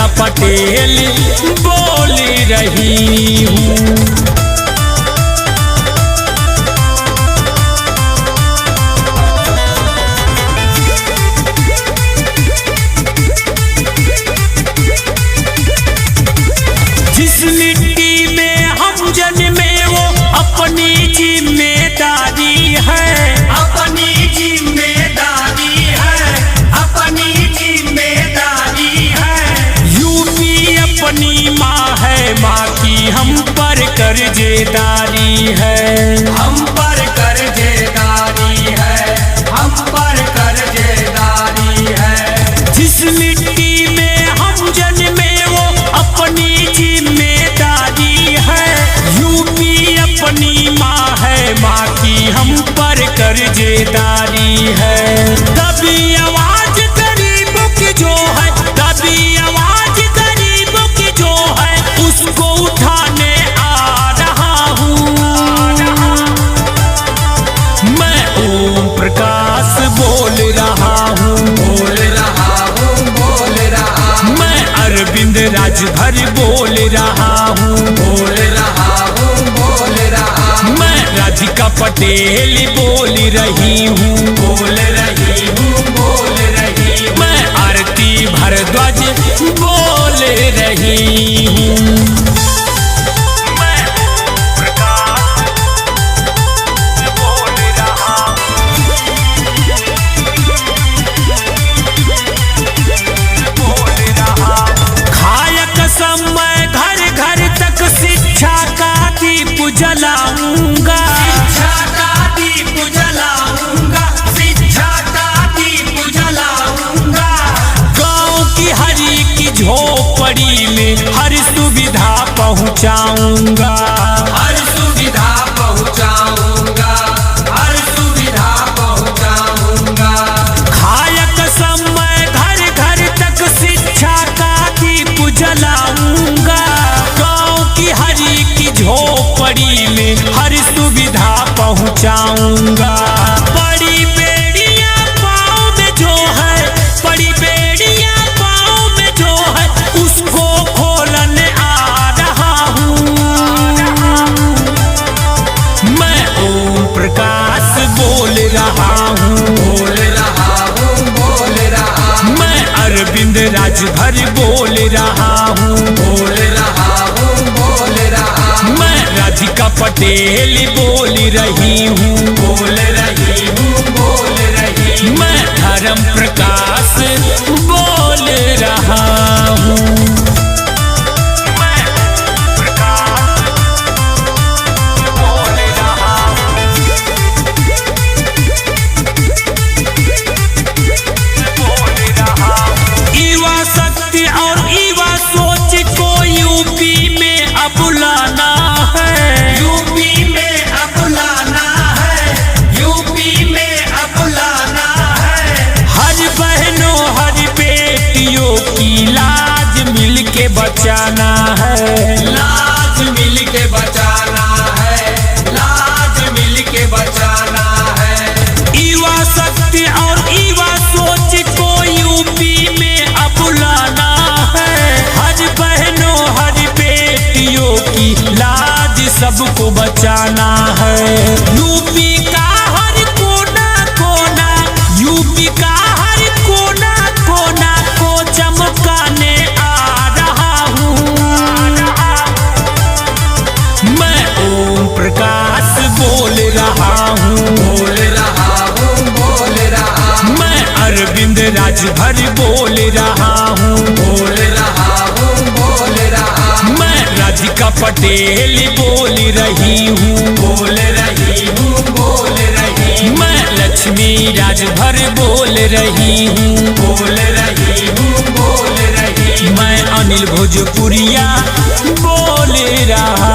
राधिका पटेल बोल रही हूँ। जिस मिट्टी में हम जन्मे वो अपनी जिम्मेदारी है, अपनी जिम्मेदारी है, अपनी जिम्मेदारी है। यूपी अपनी माँ है, माँ की हम पर कर्जेदारी है, हम पर कर्जेदारी है, हम पर कर्जेदारी है। जिस मिट्टी में हम जन्मे वो अपनी जिम्मेदारी है। यूपी अपनी माँ है, माँ की हम पर कर्जेदारी है। दबी आवाज गरीबों की जो है, दबी आवाज गरीबों की जो है, उसको उठाने आ रहा हूँ। मैं ओम प्रकाश बोल रहा हूँ, बोल रहा हूँ, बोल रहा हूँ। मैं अरविंद राजभर बोल रहा हूँ, बोल रहा हूँ, बोल रहा हूँ। मैं राधिका पटेल बोल रही हूँ, बोल रही हूँ, बोल रही हूँ। मैं आरती भारद्वाज बोल रही हूँ। मैं घर घर तक शिक्षा का दीप जलाऊंगा, शिक्षा का दीप जलाऊंगा, शिक्षा का दीप जलाऊंगा। गाँव की हर एक झोपड़ी में हर सुविधा पहुँचाऊंगा, हर सुविधा पहुँचाऊंगा, हर सुविधा पहुँचाऊंगा। खाया कसम मैं घर घर तक शिक्षा का दीप जलाऊंगा। गाँव की हर एक झोपड़ी में हर सुविधा पहुँचाऊंगा। बड़ी बेड़ियाँ पाँव में जो है, बड़ी बेड़ियाँ पाँव में जो है, उसको खोलने आ रहा हूँ। मैं ओम प्रकाश बोल रहा हूँ, बोल रहा हूँ, बोल रहा हूँ। मैं अरविंद राजभर बोल रहा हूँ, बोल रहा हूँ, बोल रहा हूँ। मैं राधिका पटेल बोल रही हूँ, बोल रही हूँ, बोल रही हूँ। मैं धर्म प्रकाश बोल रहा हूँ। युवा शक्ति और युवा सोच को यूपी में अब लाना है, यूपी में अब लाना है, यूपी में अब लाना है। हर बहनों हर बेटियों की लाज मिल के बचाना है, लाज मिल के बचाना है, लाज मिल के बचाना है। युवा शक्ति और युवा सोच को यूपी में अब लाना है। हर बहनों हर बेटियों की लाज सबको बचाना है। यूपी का हर कोना कोना, यूपी का हर कोना कोना को चमकाने आ रहा हूँ। मैं ओम प्रकाश बोल रहा हूँ, बोल रहा हूँ, बोल रहा हूँ। मैं अरविंद राजभर बोल रहा हूँ, बोल रहा हूँ, बोल रहा हूँ। मैं राधिका पटेल बोल रही हूँ, बोल रही हूँ, बोल रही हूँ। मैं लक्ष्मी राजभर बोल रही हूँ, बोल रही हूँ, बोल रही हूँ। मैं अनिल भोजपुरिया बोल रहा